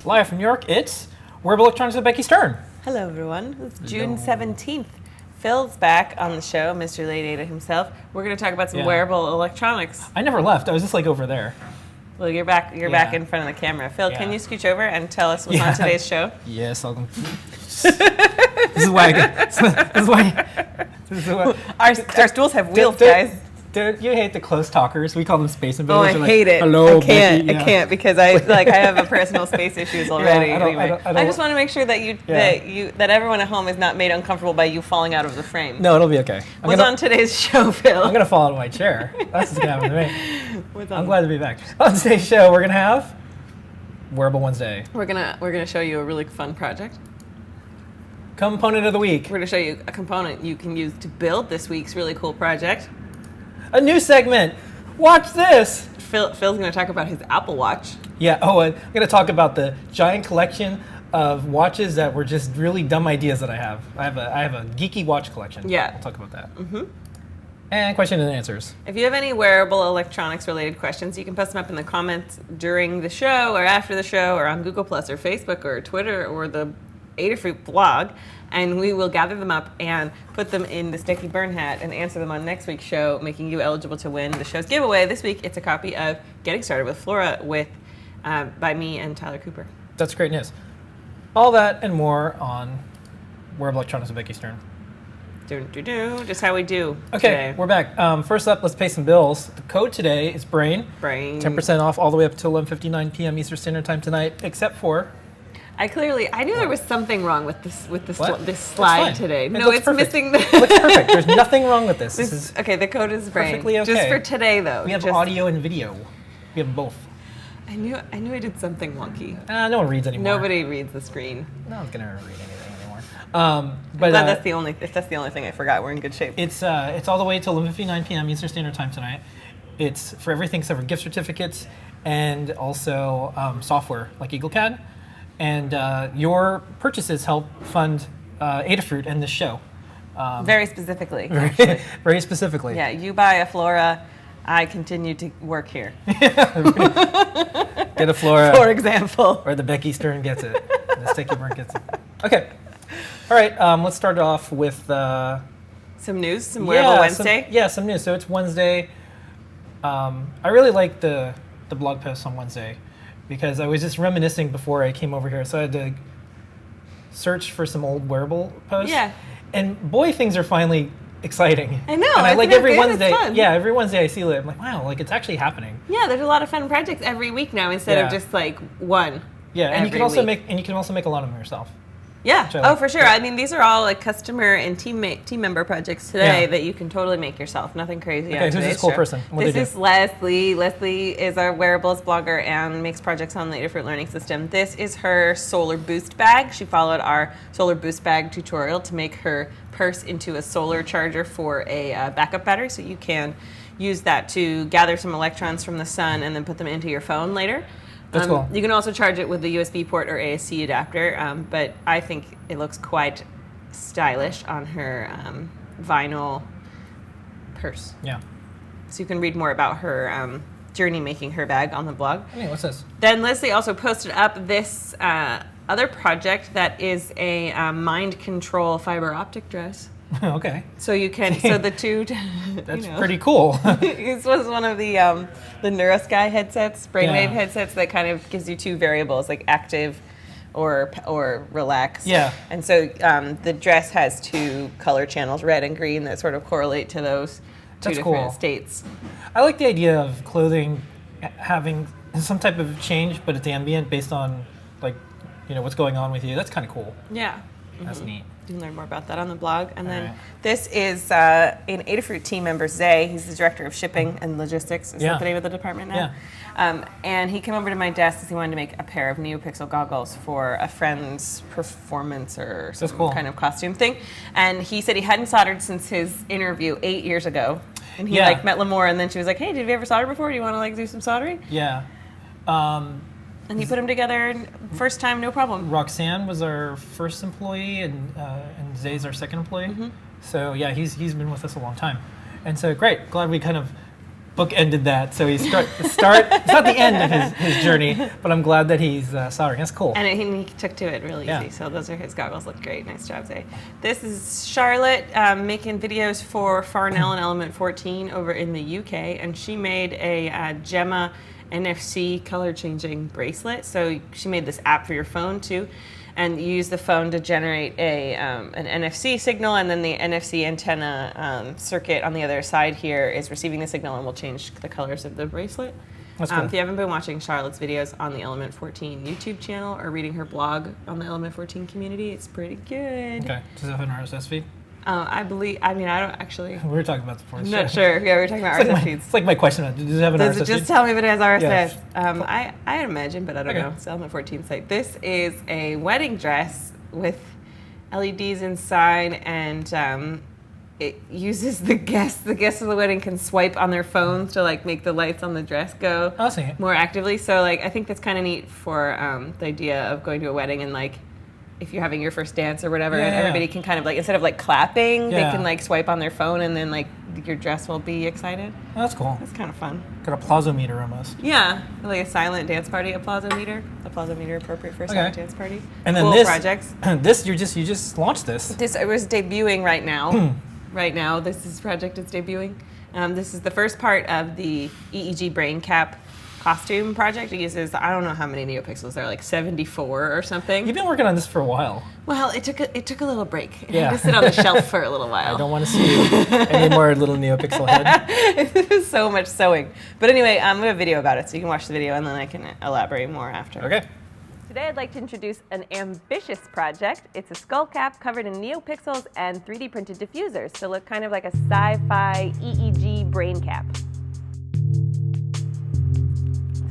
Live from New York, it's Wearable Electronics with Becky Stern. Hello, everyone. It's June 17th. Phil's back on the show, Mr. Late Ada himself. We're going to talk about some wearable electronics. I never left. I was just like over there. Well, you're back. You're back in front of the camera. Phil, can you scooch over and tell us what's on today's show? Yes, I'll. This is why. This is why. Our stools have wheels, guys. Dude, you hate the close talkers. We call them space invaders. Oh, I hate it. Hello, I can't. Becky. I can't because I have a personal space issues already. I just want to make sure that that everyone at home is not made uncomfortable by you falling out of the frame. No, it'll be okay. What's on today's show, Phil? I'm gonna fall out of my chair. That's what's gonna happen to me. I'm glad to be back. On today's show, we're gonna have Wearable Wednesday. We're gonna show you a really fun project. Component of the week. We're gonna show you a component you can use to build this week's really cool project. A new segment. Watch this. Phil's going to talk about his Apple Watch. Yeah. Oh, I'm going to talk about the giant collection of watches that were just really dumb ideas that I have. I have a geeky watch collection. Yeah. We'll talk about that. Mm-hmm. And question and answers. If you have any wearable electronics related questions, you can post them up in the comments during the show or after the show or on Google Plus or Facebook or Twitter or the Adafruit blog. And we will gather them up and put them in the sticky burn hat and answer them on next week's show, making you eligible to win the show's giveaway. This week, it's a copy of Getting Started with Flora by me and Tyler Cooper. That's great news. All that and more on Wearable Electronics with Becky Stern. Just how we do. Okay, today. We're back. First up, let's pay some bills. The code today is BRAIN. 10% off all the way up until 11:59 p.m. Eastern Standard Time tonight, except for... I knew there was something wrong with this slide today. No, it's perfect. missing the... It looks perfect. There's nothing wrong with this. This is okay, the code is BRAIN. perfectly okay. Just for today, though. We have audio and video. We have both. I knew I did something wonky. No one reads anymore. Nobody reads the screen. No one's gonna read anything anymore. But that's the only. If that's the only thing I forgot, we're in good shape. It's all the way till 11:59 p.m. Eastern Standard Time tonight. It's for everything except for gift certificates and also software like EagleCAD. And your purchases help fund Adafruit and this show. Very specifically. Very specifically. Yeah, you buy a Flora, I continue to work here. Get a Flora. For example. Or the Becky Stern gets it. The Sticky Burn gets it. Okay. All right, let's start off with... some news, some Wearable Wednesday? Some news. So it's Wednesday. I really like the blog post on Wednesday, because I was just reminiscing before I came over here. So I had to search for some old wearable posts. Yeah. And boy, things are finally exciting. I know. And I like every Wednesday. It's fun. Yeah, every Wednesday I see it. I'm like, wow, like it's actually happening. Yeah, there's a lot of fun projects every week now instead of just like one. Yeah, and you can also week. make a lot of them yourself. Yeah. Like. For sure. I mean, these are all like customer and team member projects today that you can totally make yourself. Nothing crazy. Okay, who's this cool person? This is Leslie. Leslie is our wearables blogger and makes projects on the Adafruit Learning System. This is her solar boost bag. She followed our solar boost bag tutorial to make her purse into a solar charger for a backup battery, so you can use that to gather some electrons from the sun and then put them into your phone later. That's cool. You can also charge it with the USB port or ASC adapter, but I think it looks quite stylish on her vinyl purse. Yeah. So you can read more about her journey making her bag on the blog. Hey, what's this? Then Leslie also posted up this other project that is a mind control fiber optic dress. Okay. So you can, so the two... That's pretty cool. This was one of the NeuroSky headsets, brainwave headsets that kind of gives you two variables, like active or relaxed. Yeah. And so the dress has two color channels, red and green, that sort of correlate to those two different states. I like the idea of clothing having some type of change, but it's ambient based on, like, what's going on with you. That's kind of cool. Yeah. That's neat. You can learn more about that on the blog. And then this is an Adafruit team member, Zay. He's the director of shipping and logistics. Is that the name of the department now? Yeah. And he came over to my desk because he wanted to make a pair of NeoPixel goggles for a friend's performance or some kind of costume thing. And he said he hadn't soldered since his interview 8 years ago. And he met Lamore, and then she was like, hey, did you ever solder before? Do you want to do some soldering? Yeah. And he put them together first time, no problem. Roxanne was our first employee, and Zay's our second employee. Mm-hmm. So yeah, he's been with us a long time, and so great. Glad we kind of bookended that. So he's it's not the end of his journey, but I'm glad that he's soldering. That's cool. And he took to it really easy. So those are his goggles. Look great. Nice job, Zay. This is Charlotte making videos for Farnell and Element 14 over in the UK, and she made a Gemma NFC color changing bracelet. So she made this app for your phone too, and you use the phone to generate an NFC signal, and then the NFC antenna circuit on the other side here is receiving the signal and will change the colors of the bracelet. That's cool. If you haven't been watching Charlotte's videos on the Element 14 YouTube channel or reading her blog on the Element 14 community, it's pretty good. Okay. Does it have an RSS feed? I don't actually. We were talking about this before. I'm not sure. Yeah, we were talking about RSS feeds. It's like my question. Does it have an RSS feed? Just tell me if it has RSS. Yes. I imagine, but I don't know. It's the Element 14 site. This is a wedding dress with LEDs inside, and it uses the guests. The guests of the wedding can swipe on their phones to like make the lights on the dress go more actively. So like I think that's kind of neat for the idea of going to a wedding and like if you're having your first dance or whatever, and everybody can kind of like instead of like clapping, they can like swipe on their phone, and then like your dress will be excited. Oh, that's cool. That's kind of fun. Got a applausometer almost. Yeah, like a silent dance party applausometer. Applausometer appropriate for a silent dance party. And then cool projects. This you just launched this. It was debuting right now. Right now, this project is debuting. This is the first part of the EEG Brain Cap costume project. It uses, I don't know how many neopixels there are, like 74 or something. You've been working on this for a while. Well, it took a little break. It had to sit on the shelf for a little while. I don't want to see any more little neopixel head. It was so much sewing. But anyway, we have a video about it, so you can watch the video and then I can elaborate more after. Okay. Today I'd like to introduce an ambitious project. It's a skull cap covered in neopixels and 3D printed diffusers to look kind of like a sci-fi EEG brain cap.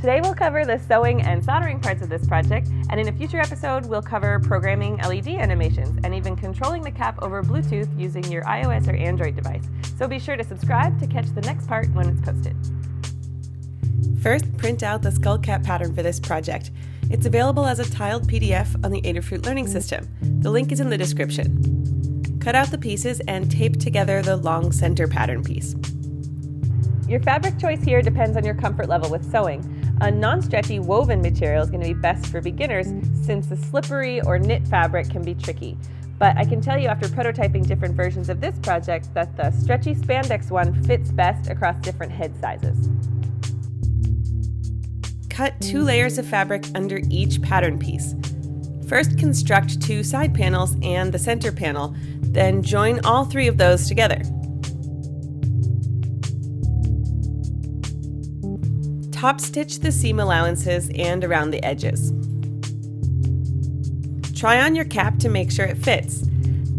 Today we'll cover the sewing and soldering parts of this project, and in a future episode we'll cover programming LED animations and even controlling the cap over Bluetooth using your iOS or Android device. So be sure to subscribe to catch the next part when it's posted. First, print out the skull cap pattern for this project. It's available as a tiled PDF on the Adafruit Learning System. The link is in the description. Cut out the pieces and tape together the long center pattern piece. Your fabric choice here depends on your comfort level with sewing. A non-stretchy woven material is going to be best for beginners since the slippery or knit fabric can be tricky. But I can tell you after prototyping different versions of this project that the stretchy spandex one fits best across different head sizes. Cut 2 layers of fabric under each pattern piece. First, construct 2 side panels and the center panel, then join all 3 of those together. Top stitch the seam allowances and around the edges. Try on your cap to make sure it fits.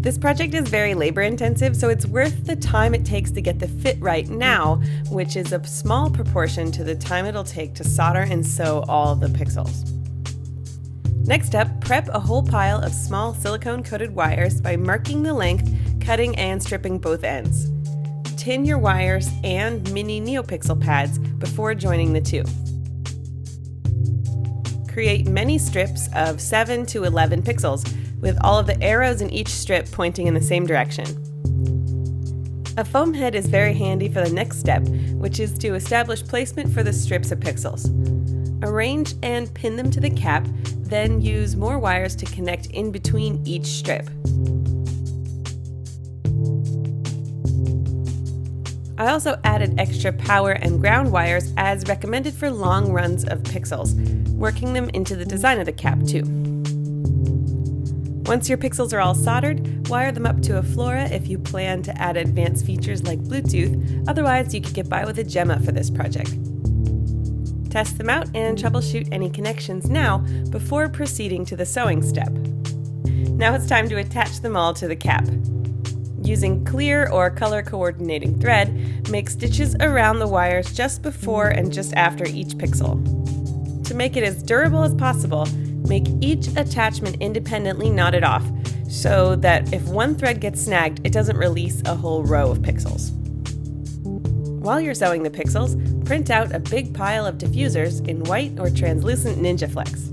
This project is very labor intensive, so it's worth the time it takes to get the fit right now, which is a small proportion to the time it'll take to solder and sew all the pixels. Next up, prep a whole pile of small silicone-coated wires by marking the length, cutting and stripping both ends. Tin your wires and mini neopixel pads before joining the 2. Create many strips of 7 to 11 pixels, with all of the arrows in each strip pointing in the same direction. A foam head is very handy for the next step, which is to establish placement for the strips of pixels. Arrange and pin them to the cap, then use more wires to connect in between each strip. I also added extra power and ground wires as recommended for long runs of pixels, working them into the design of the cap too. Once your pixels are all soldered, wire them up to a Flora if you plan to add advanced features like Bluetooth, otherwise you could get by with a Gemma for this project. Test them out and troubleshoot any connections now before proceeding to the sewing step. Now it's time to attach them all to the cap. Using clear or color coordinating thread, make stitches around the wires just before and just after each pixel. To make it as durable as possible, make each attachment independently knotted off so that if one thread gets snagged, it doesn't release a whole row of pixels. While you're sewing the pixels, print out a big pile of diffusers in white or translucent Ninja Flex.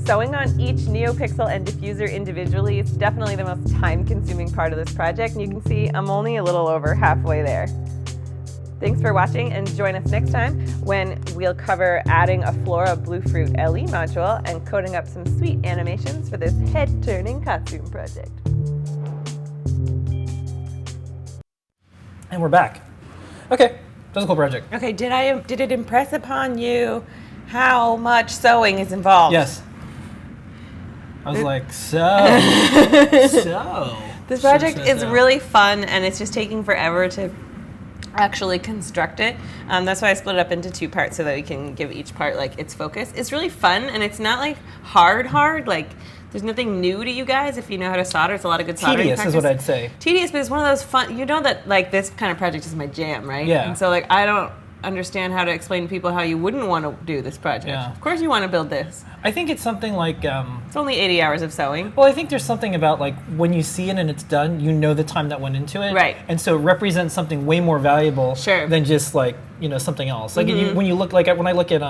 Sewing on each neopixel and diffuser individually is definitely the most time-consuming part of this project, and you can see I'm only a little over halfway there. Thanks for watching, and join us next time when we'll cover adding a Flora Blue Fruit LE module and coding up some sweet animations for this head-turning costume project. And we're back. Okay, that was a cool project. Okay, did it impress upon you how much sewing is involved? Yes. I was like, so. This project is really fun, and it's just taking forever to actually construct it. That's why I split it up into 2 parts so that we can give each part like its focus. It's really fun, and it's not like hard. Like there's nothing new to you guys if you know how to solder. It's a lot of good soldering Tedious practice. is what I'd say. Tedious, but it's one of those fun. You know that like this kind of project is my jam, right? Yeah. And so like I don't understand how to explain to people how you wouldn't want to do this project. Yeah. Of course you want to build this. I think it's something like. It's only 80 hours of sewing. Well, I think there's something about like when you see it and it's done, you know the time that went into it. Right. And so it represents something way more valuable Sure. than just like, something else. Like when you look, like when I look at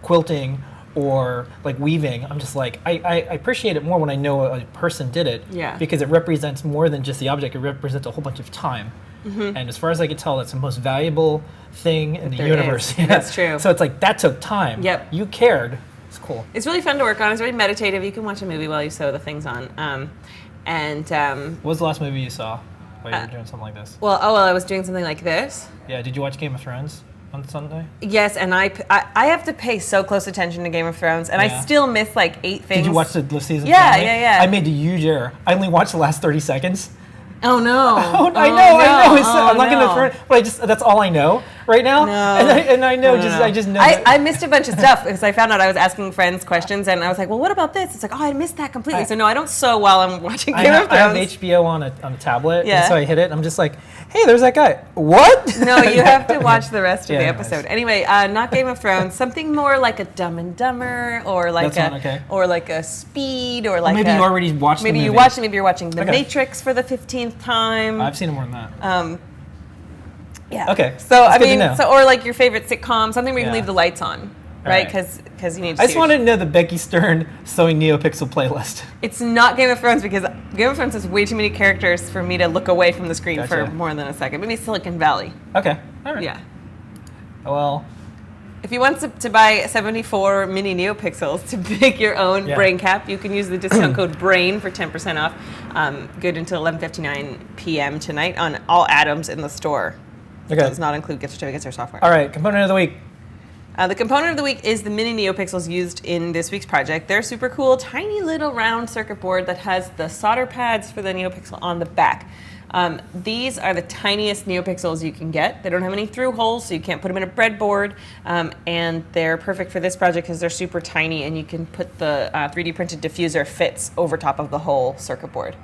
quilting or like weaving, I'm just like, I appreciate it more when I know a person did it. Yeah. Because it represents more than just the object. It represents a whole bunch of time. And as far as I can tell, that's the most valuable thing in the universe. Yeah. That's true. So it's like, that took time. Yep. You cared. It's cool. It's really fun to work on. It's really meditative. You can watch a movie while you sew the things on. What was the last movie you saw while you were doing something like this? Well, I was doing something like this. Yeah, did you watch Game of Thrones on Sunday? Yes, and I have to pay so close attention to Game of Thrones, and I still miss like 8 things. Did you watch the season? Yeah, finale? yeah. I made a huge error. I only watched the last 30 seconds. Oh no! I know. I'm not gonna throw it, but that's all I know right now. No. And I know. I just know. I missed a bunch of stuff because I found out I was asking friends questions, and I was like, "Well, what about this?" It's like, "Oh, I missed that completely." So no, I don't sew while I'm watching Game of Thrones. I have HBO on a tablet, Yeah. and so I hit it. And I'm just like, "Hey, there's that guy." What? No, you have to watch the rest of the anyways. episode. Anyway, not Game of Thrones. Something more like a Dumb and Dumber, or like or like a Speed, or like maybe you already watched. Maybe the you movie. watched it. Maybe you're watching The Matrix for the 15th time. I've seen it more than that. Yeah. Okay. So That's I good to mean, know. or like your favorite sitcom, something where you can leave the lights on, right? Right. Because you need. I just wanted to know the Becky Stern sewing NeoPixel playlist. It's not Game of Thrones because Game of Thrones has way too many characters for me to look away from the screen Gotcha. for more than a second. Maybe Silicon Valley. Okay. All right. Yeah. Well. If you want to buy 74 mini NeoPixels to make your own brain cap, you can use the discount code BRAIN for 10% off. Good until 11:59 p.m. tonight on all items in the store. Okay. Does not include gift certificates or software. All right. Component of the week. The component of the week is the mini NeoPixels used in this week's project. They're super cool, tiny little round circuit board that has the solder pads for the NeoPixel on the back. These are the tiniest NeoPixels you can get. They don't have any through holes, so you can't put them in a breadboard. And they're perfect for this project because they're super tiny, and you can put the 3D printed diffuser fits over top of the whole circuit board.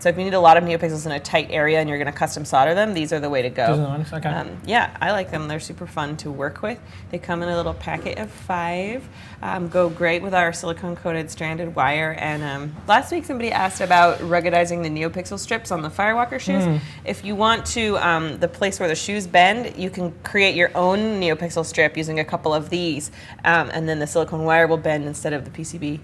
So if you need a lot of NeoPixels in a tight area and you're going to custom solder them, these are the way to go. Those are the ones? Okay. Yeah, I like them. They're super fun to work with. They come in a little packet of 5. Go great with our silicone-coated stranded wire. And last week somebody asked about ruggedizing the NeoPixel strips on the Firewalker shoes. If you want to, the place where the shoes bend, you can create your own NeoPixel strip using a couple of these. And then the silicone wire will bend instead of the PCB.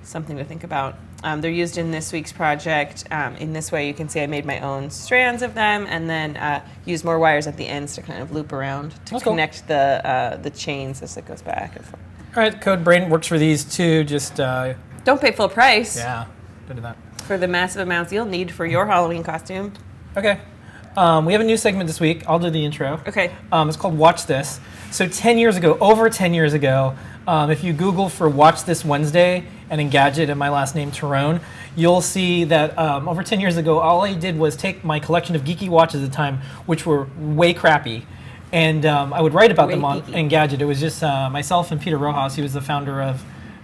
Something to think about. They're used in this week's project. In this way, you can see I made my own strands of them, and then use more wires at the ends to kind of loop around to connect the chains as it goes back and forth. All right, code BRAIN works for these too. Just don't pay full price. Yeah, don't do that. For the massive amounts you'll need for your Halloween costume. Okay. We have a new segment this week. I'll do the intro. Okay. It's called Watch This. So over 10 years ago, if you Google for Watch This Wednesday and Engadget and my last name, Tyrone, you'll see that over 10 years ago, all I did was take my collection of geeky watches at the time, which were way crappy, and I would write about them on Engadget. It was just myself and Peter Rojas. He was the founder of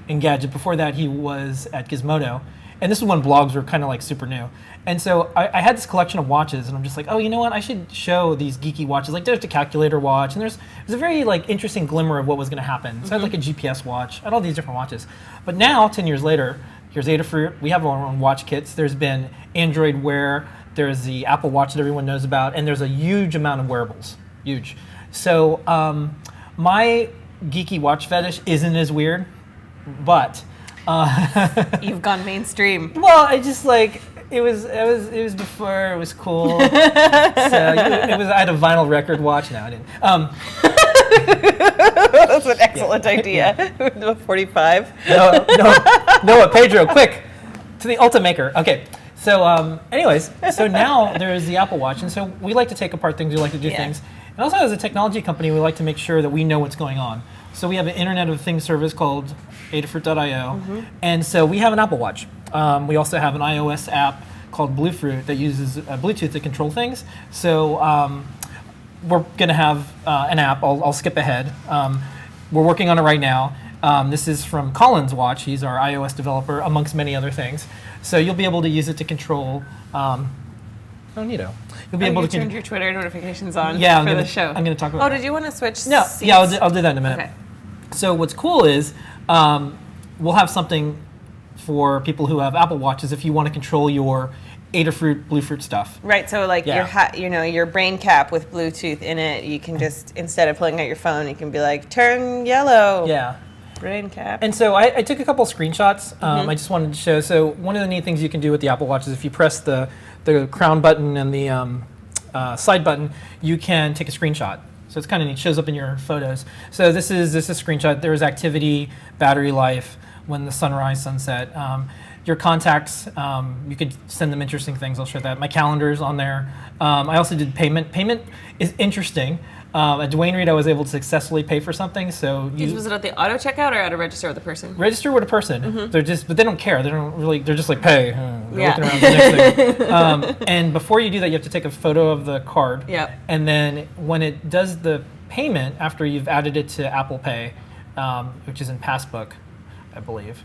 Engadget. Before that, he was at Gizmodo. And this is when blogs were kind of like super new. And so I had this collection of watches, and I'm just like, oh, you know what? I should show these geeky watches. Like, there's a calculator watch, and there's a very like interesting glimmer of what was going to happen. So I had like a GPS watch. I had all these different watches. But now, 10 years later, here's Adafruit. We have our own watch kits. There's been Android Wear. There's the Apple Watch that everyone knows about, and there's a huge amount of wearables. Huge. So my geeky watch fetish isn't as weird, but you've gone mainstream. Well, I just like It was before it was cool. So I had a vinyl record watch. No, I didn't. That's an excellent idea. 45. No, Pedro, quick to the Ulta maker. Okay. So, anyways, so now there's the Apple Watch, and so we like to take apart things. We like to do things, and also as a technology company, we like to make sure that we know what's going on. So we have an Internet of Things service called Adafruit.io, and so we have an Apple Watch. We also have an iOS app called Bluefruit that uses Bluetooth to control things. So we're going to have an app. I'll skip ahead. We're working on it right now. This is from Colin's watch. He's our iOS developer, amongst many other things. So you'll be able to use it to control. Neato. You'll be able to turn your Twitter notifications on for the show. I'm going to talk about. Oh, did you want to switch? No. Seats? Yeah, I'll do that in a minute. Okay. So what's cool is we'll have something for people who have Apple Watches if you want to control your Adafruit, Bluefruit stuff. Right. So like your brain cap with Bluetooth in it, you can just instead of pulling out your phone, you can be like turn yellow. Yeah. Brain cap. And so I took a couple screenshots. I just wanted to show. So one of the neat things you can do with the Apple Watch is if you press the crown button and the side button, you can take a screenshot. So it's kind of neat. It shows up in your photos. So this is a screenshot. There's activity, battery life, when the sunrise, sunset. Your contacts, you could send them interesting things. I'll show that. My calendar's on there. I also did payment. Payment is interesting. At Dwayne Reed, I was able to successfully pay for something. So was it at the auto checkout or at a register with a person? Register with a person. They're but they don't care. They don't really. They're just like pay. They're looking around the next thing. And before you do that, you have to take a photo of the card. Yep. And then when it does the payment after you've added it to Apple Pay, which is in Passbook, I believe.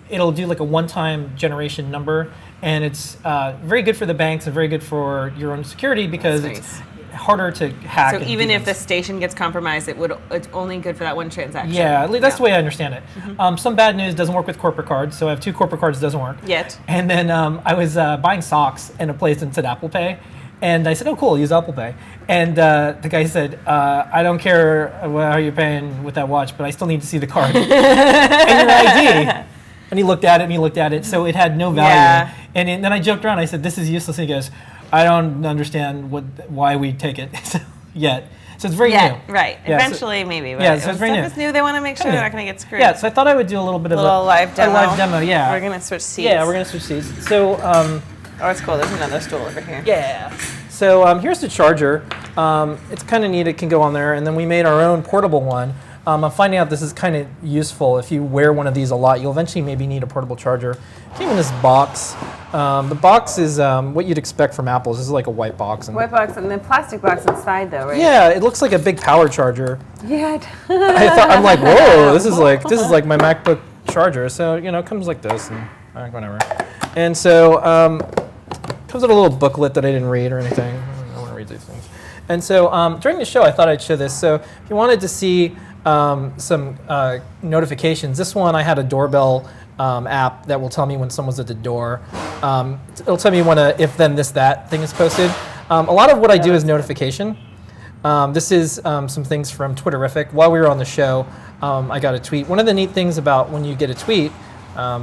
It'll do like a one-time generation number, and it's very good for the banks and very good for your own security because it's harder to hack. So even if the station gets compromised, it's only good for that one transaction. Yeah, that's the way I understand it. Some bad news, doesn't work with corporate cards, so I have 2 corporate cards, doesn't work. Yet. And then I was buying socks in a place that said Apple Pay, and I said, oh cool, use Apple Pay. And the guy said, I don't care how you're paying with that watch, but I still need to see the card. And your ID. And he looked at it, so it had no value. Yeah. And then I joked around, I said, this is useless. And he goes, I don't understand why we take it yet. So it's very new. Right. Yeah, eventually, maybe. But so it's very new. It's new. They want to make sure they're not going to get screwed. Yeah, so I thought I would do a little bit of a live demo. Yeah. We're going to switch seats. Yeah, we're going to switch seats. So, oh, it's cool. There's another stool over here. Yeah. So here's the charger. It's kind of neat. It can go on there. And then we made our own portable one. I'm finding out this is kind of useful. If you wear one of these a lot, you'll eventually maybe need a portable charger. It came in this box. The box is what you'd expect from Apple. This is like a white box. White box and then plastic box inside though, right? Yeah, it looks like a big power charger. Yeah. I'm like, whoa, this is like my MacBook charger. So it comes like this and whatever. And so it comes with a little booklet that I didn't read or anything. I don't want to read these things. And so during the show, I thought I'd show this. So if you wanted to see some notifications. This one, I had a doorbell app that will tell me when someone's at the door. It'll tell me when a if then this that thing is posted. A lot of what I do is notification. This is some things from Twitterific. While we were on the show, I got a tweet. One of the neat things about when you get a tweet, let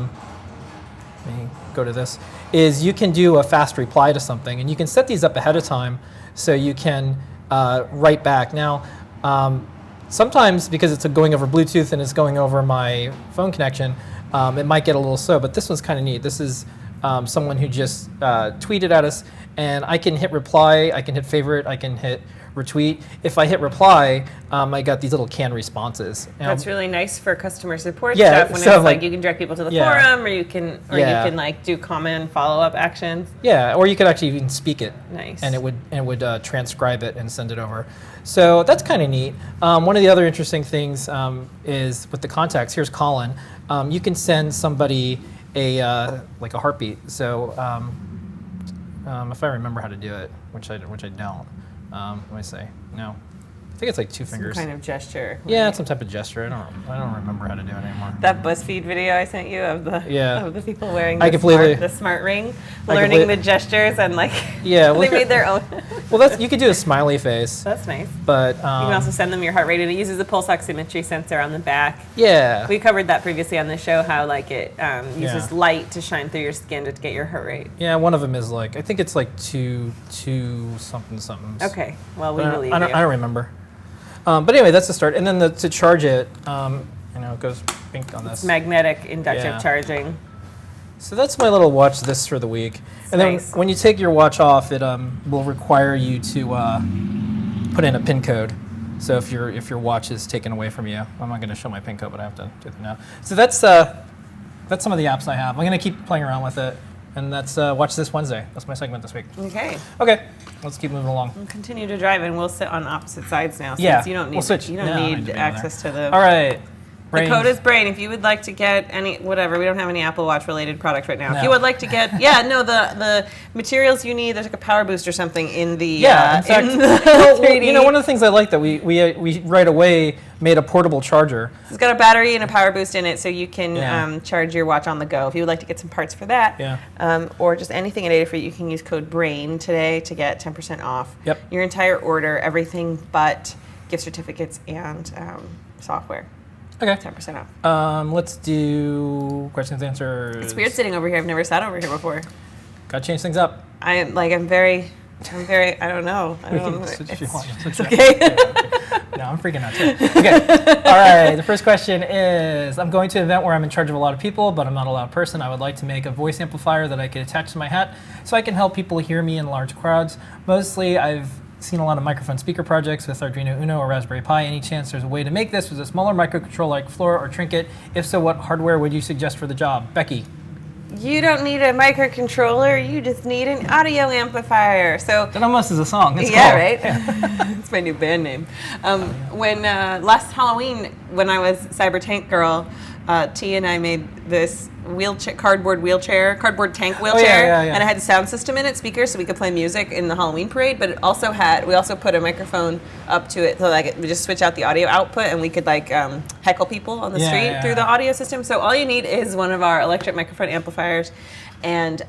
me go to this, is you can do a fast reply to something, and you can set these up ahead of time so you can write back. Now, sometimes, because it's going over Bluetooth and it's going over my phone connection, it might get a little slow, but this one's kind of neat. This is someone who just tweeted at us, and I can hit reply, I can hit favorite, I can hit retweet. If I hit reply, I got these little canned responses. That's really nice for customer support stuff when it's like you can direct people to the forum, or you can like do comment follow-up actions. Yeah, or you could actually even speak it. Nice. And it would transcribe it and send it over. So that's kind of neat. One of the other interesting things is with the contacts. Here's Colin. You can send somebody a heartbeat. So if I remember how to do it, which I don't. Let me say no. I think it's like 2 fingers. Some kind of gesture. Yeah, it's some type of gesture. I don't remember how to do it anymore. That BuzzFeed video I sent you of the people wearing the smart ring, learning the gestures and like they made their own. Well, you could do a smiley face. That's nice. But you can also send them your heart rate, and it uses a pulse oximetry sensor on the back. Yeah. We covered that previously on the show, how like it uses light to shine through your skin to get your heart rate. Yeah, one of them is like, I think it's like two something. Okay, well, we believe you. I don't remember. But anyway, that's the start. And then to charge it, it goes pink on this. It's magnetic inductive charging. So that's my little watch this for the week. And then when you take your watch off, it will require you to put in a PIN code. So if your watch is taken away from you, I'm not going to show my PIN code, but I have to do it now. So that's some of the apps I have. I'm going to keep playing around with it. And that's Watch This Wednesday. That's my segment this week. Okay. Okay. Let's keep moving along. We'll continue to drive, and we'll sit on opposite sides now. Since you don't need, we'll switch. You don't need access to the... All right. The code is BRAIN. If you would like to get any, whatever, we don't have any Apple Watch related product right now. No. If you would like to get, the materials you need, there's like a power boost or something in the, in fact, 3D. One of the things I like that we right away made a portable charger. It's got a battery and a power boost in it, so you can charge your watch on the go. If you would like to get some parts for that, or just anything at Adafruit, you can use code BRAIN today to get 10% off your entire order, everything but gift certificates and software. Okay. 10% off. Let's do questions, answers. It's weird sitting over here. I've never sat over here before. Gotta change things up. I'm very, I don't know. It's okay. No, I'm freaking out too. Okay. All right. The first question is, I'm going to an event where I'm in charge of a lot of people, but I'm not a loud person. I would like to make a voice amplifier that I could attach to my hat so I can help people hear me in large crowds. Mostly, I've seen a lot of microphone speaker projects with Arduino Uno or Raspberry Pi. Any chance there's a way to make this with a smaller microcontroller like Flora or Trinket? If so, what hardware would you suggest for the job? Becky. You don't need a microcontroller, you just need an audio amplifier. So that almost is a song. It's yeah, right? It's my new band name. When last Halloween, when I was Cyber Tank Girl, T and I made this cardboard tank wheelchair, and it had a sound system in it, speakers, so we could play music in the Halloween parade. But we also put a microphone up to it, so like we just switch out the audio output, and we could like heckle people on the street through the audio system. So all you need is one of our electric microphone amplifiers, and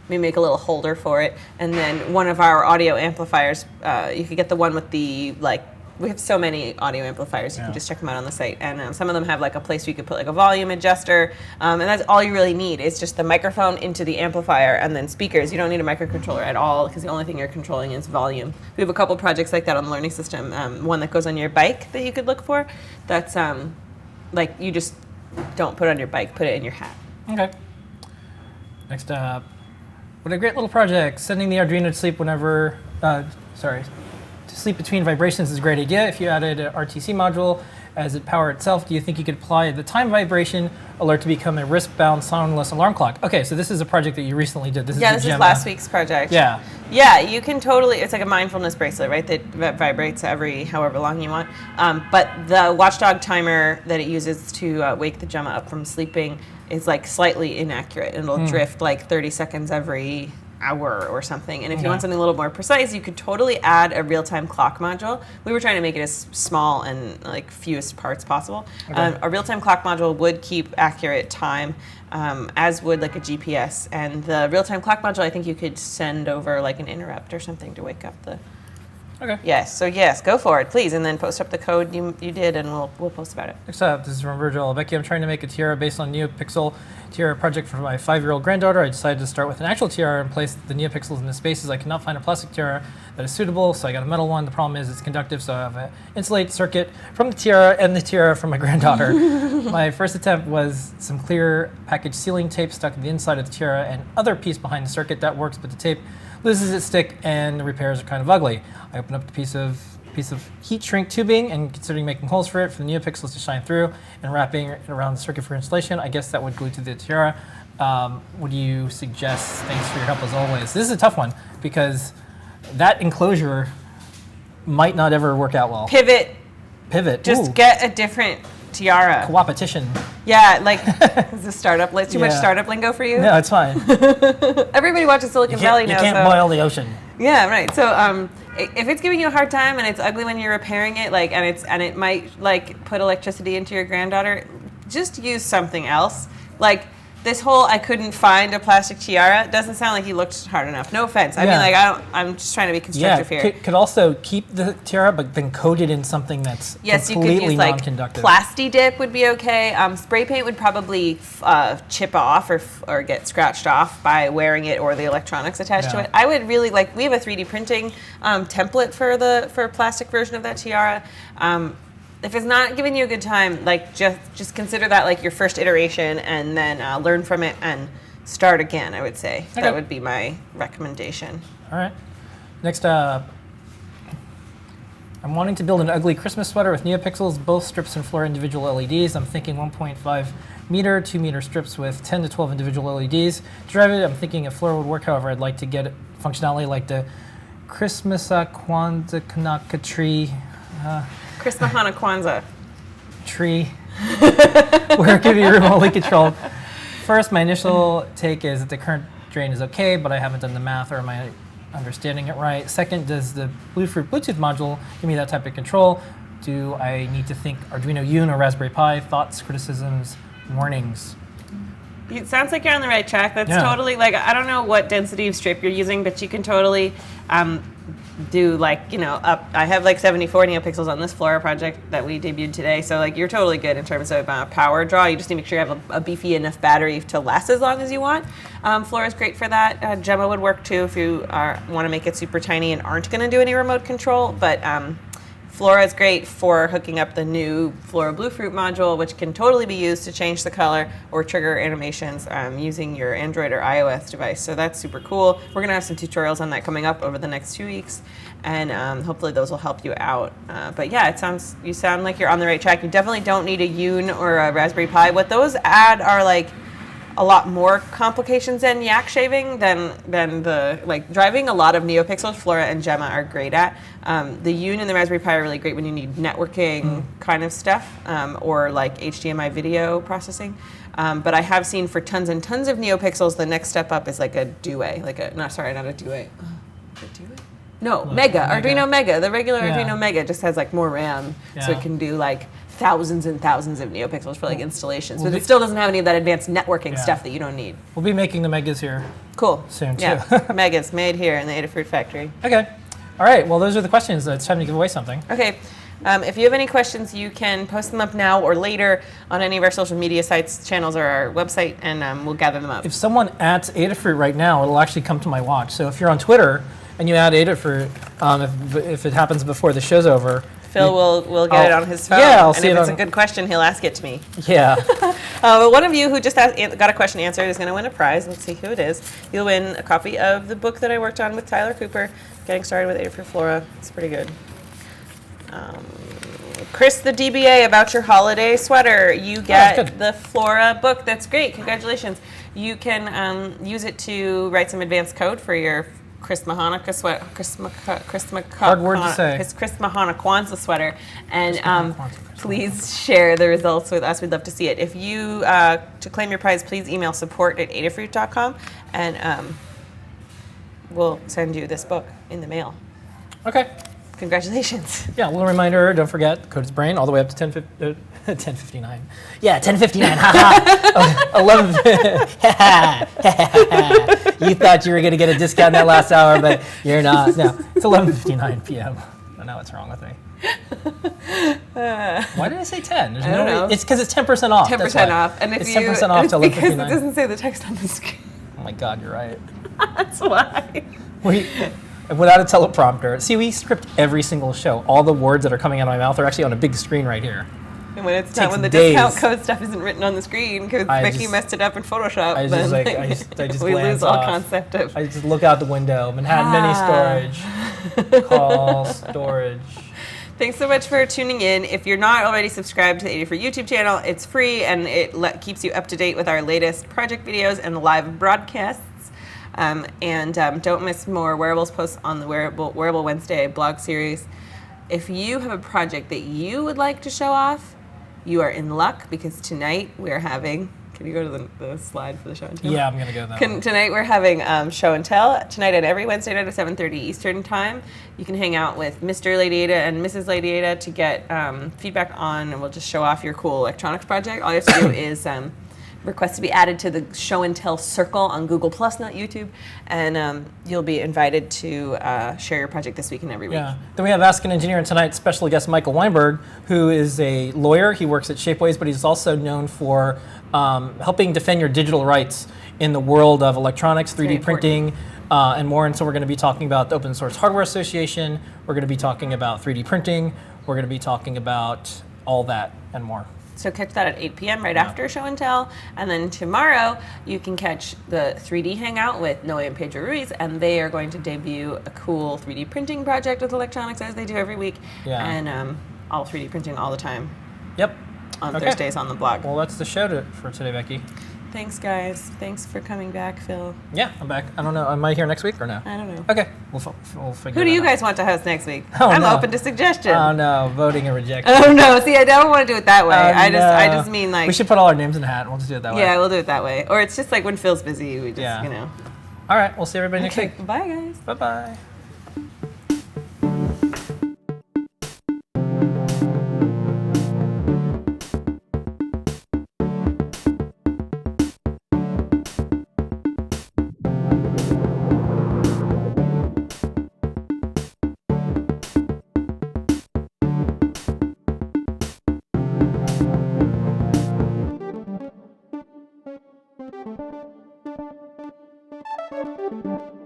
we make a little holder for it, and then one of our audio amplifiers. You could get the one with the we have so many audio amplifiers. You can just check them out on the site. And some of them have like a place where you could put like a volume adjuster. And that's all you really need. It's just the microphone into the amplifier and then speakers. You don't need a microcontroller at all because the only thing you're controlling is volume. We have a couple projects like that on the learning system. One that goes on your bike that you could look for. That's like you just don't put it on your bike, put it in your hat. Okay. Next up. What a great little project. Sending the Arduino to sleep whenever, to sleep between vibrations is a great idea. If you added an RTC module as it power itself, do you think you could apply the time vibration alert to become a wrist-bound soundless alarm clock? Okay, so this is a project that you recently did. This is last week's project. Yeah. Yeah, you can totally, it's like a mindfulness bracelet, right, that vibrates every however long you want. But the watchdog timer that it uses to wake the Gemma up from sleeping is like slightly inaccurate. It'll drift like 30 seconds every hour or something. And if you want something a little more precise, you could totally add a real-time clock module. We were trying to make it as small and like fewest parts possible. A real-time clock module would keep accurate time, as would like a GPS. And the real-time clock module, I think you could send over like an interrupt or something to wake up the... Okay. Yes, so yes, go for it, please, and then post up the code you did, and we'll post about it. Next up, this is from Virgil. Becky, I'm trying to make a tiara based on NeoPixel tiara project for my 5-year-old granddaughter. I decided to start with an actual tiara and place the NeoPixels in the spaces. I cannot find a plastic tiara that is suitable, so I got a metal one. The problem is it's conductive, so I have an insulated circuit from the tiara and the tiara from my granddaughter. My first attempt was some clear package sealing tape stuck to the inside of the tiara and other piece behind the circuit. That works, but the tape loses its stick and the repairs are kind of ugly. I opened up the piece of heat shrink tubing and considering making holes for it for the NeoPixels to shine through and wrapping it around the circuit for installation. I guess that would glue to the tiara. What do you suggest? Thanks for your help as always. This is a tough one because that enclosure might not ever work out well. Pivot. Pivot. Just get a different tiara. Co-opetition. Yeah, like, is this startup, too much startup lingo for you? No, it's fine. Everybody watches Silicon Valley now. You can't boil the ocean. Yeah, right. So if it's giving you a hard time and it's ugly when you're repairing it, like, and it might, like, put electricity into your granddaughter, just use something else. Like, this whole I couldn't find a plastic tiara doesn't sound like you looked hard enough. No offense. I mean, like, I'm just trying to be constructive here. Could also keep the tiara, but then coat it in something that's completely non-conductive. Plasti dip would be okay. Spray paint would probably chip off or get scratched off by wearing it or the electronics attached to it. I would really like. We have a 3D printing template for a plastic version of that tiara. If it's not giving you a good time, like just consider that like your first iteration, and then learn from it and start again. I would say that would be my recommendation. All right. Next up, I'm wanting to build an ugly Christmas sweater with NeoPixels, both strips and floor individual LEDs. I'm thinking 1.5 meter, 2 meter strips with 10 to 12 individual LEDs. To drive it, I'm thinking a floor would work. However, I'd like to get functionality like the Christmas Kwanzaa Kanaka tree. Christmas Hana Kwanzaa tree where it can be remotely controlled. First, my initial take is that the current drain is okay, but I haven't done the math, or am I understanding it right? Second, does the Bluetooth module give me that type of control? Do I need to think Arduino Uno or Raspberry Pi? Thoughts, criticisms, warnings? It sounds like you're on the right track. That's totally, like, I don't know what density of strip you're using, but you can totally do, like, you know, I have like 74 NeoPixels on this Flora project that we debuted today, so like you're totally good in terms of power draw. You just need to make sure you have a beefy enough battery to last as long as you want. Flora's great for that. Gemma would work too if you want to make it super tiny and aren't going to do any remote control, but Flora is great for hooking up the new Flora Bluefruit module, which can totally be used to change the color or trigger animations using your Android or iOS device. So that's super cool. We're going to have some tutorials on that coming up over the next 2 weeks, and hopefully those will help you out. But yeah, you sound like you're on the right track. You definitely don't need a Yun or a Raspberry Pi. What those add are like a lot more complications than yak shaving than the, like, driving a lot of NeoPixels, Flora and Gemma are great at. The Yun and the Raspberry Pi are really great when you need networking kind of stuff, or like HDMI video processing. But I have seen for tons and tons of NeoPixels, the next step up is like a Due, not a Due. No, Mega, Arduino Mega. The regular Arduino Mega just has like more RAM, so it can do like thousands and thousands of NeoPixels for like installations, but it still doesn't have any of that advanced networking stuff that you don't need. We'll be making the Megas here. Cool. Soon too. Yeah, Megas made here in the Adafruit factory. Okay. All right. Well, those are the questions. It's time to give away something. Okay. If you have any questions, you can post them up now or later on any of our social media sites, channels, or our website, and we'll gather them up. If someone adds Adafruit right now, it'll actually come to my watch. So if you're on Twitter and you add Adafruit, if it happens before the show's over, Phil will get it on his phone. Yeah, I'll and see if it it's a good question, he'll ask it to me. Yeah. But one of you who just got a question answered is going to win a prize. Let's see who it is. You'll win a copy of the book that I worked on with Tyler Cooper, Getting Started with Adafruit Flora. It's pretty good. Chris, the DBA, about your holiday sweater. You get the Flora book. That's great. Congratulations. You can use it to write some advanced code for your Christmas Hanukkah sweater. Hard word to say. His Christmas Hanukkah Kwanzaa sweater. And please share the results with us. We'd love to see it. If you, to claim your prize, please email support@adafruit.com, and we'll send you this book in the mail. Okay. Congratulations. Yeah, a little reminder, don't forget, the code is BRAIN all the way up to 10:59. Yeah, 10:59, haha. 11. You thought you were going to get a discount that last hour, but you're not. No, it's 11:59 p.m. I don't know what's wrong with me. Why did I say 10? I don't know. It's because it's 10% off. 10% off. And if it's 10% off to 11:59. Because it doesn't say the text on the screen. Oh my God, you're right. That's why. Without a teleprompter. See, we script every single show. All the words that are coming out of my mouth are actually on a big screen right here. And when it's not, when the discount code stuff isn't written on the screen because Becky messed it up in Photoshop, I just we lose all off. Concept of. I just look out the window. Manhattan Mini Storage. Call storage. Thanks so much for tuning in. If you're not already subscribed to the Adafruit YouTube channel, it's free and it keeps you up to date with our latest project videos and live broadcasts. Don't miss more Wearables posts on the Wearable Wednesday blog series. If you have a project that you would like to show off, you are in luck because tonight we're having. Can you go to the slide for the show and tell? Yeah, I'm going to go that way. Tonight we're having show and tell. Tonight and every Wednesday night at 7:30 Eastern Time. You can hang out with Mr. Lady Ada and Mrs. Lady Ada to get feedback on, and we'll just show off your cool electronics project. All you have to do is request to be added to the show and tell circle on Google+, not YouTube, and you'll be invited to share your project this week and every week. Yeah. Then we have Ask an Engineer, and tonight special guest Michael Weinberg, who is a lawyer. He works at Shapeways, but he's also known for helping defend your digital rights in the world of electronics, 3D printing, and more. And so we're going to be talking about the Open Source Hardware Association. We're going to be talking about 3D printing. We're going to be talking about all that and more. So catch that at 8 p.m. right after show and tell. And then tomorrow you can catch the 3D Hangout with Noe and Pedro Ruiz, and they are going to debut a cool 3D printing project with electronics as they do every week. Yeah. And all 3D printing all the time. Yep. On Thursdays on the blog. Well, that's the show for today, Becky. Thanks, guys. Thanks for coming back, Phil. Yeah, I'm back. I don't know. Am I here next week or no? I don't know. Okay. We'll figure it out. Who do you guys want to host next week? Oh, I'm no. open to suggestions. Oh, no. Voting and rejection. Oh, no. See, I don't want to do it that way. I just mean like... We should put all our names in a hat and we'll just do it that way. Yeah, we'll do it that way. Or it's just like when Phil's busy, we just, you know. All right. We'll see everybody next week. Bye, guys. Bye-bye. Thank you.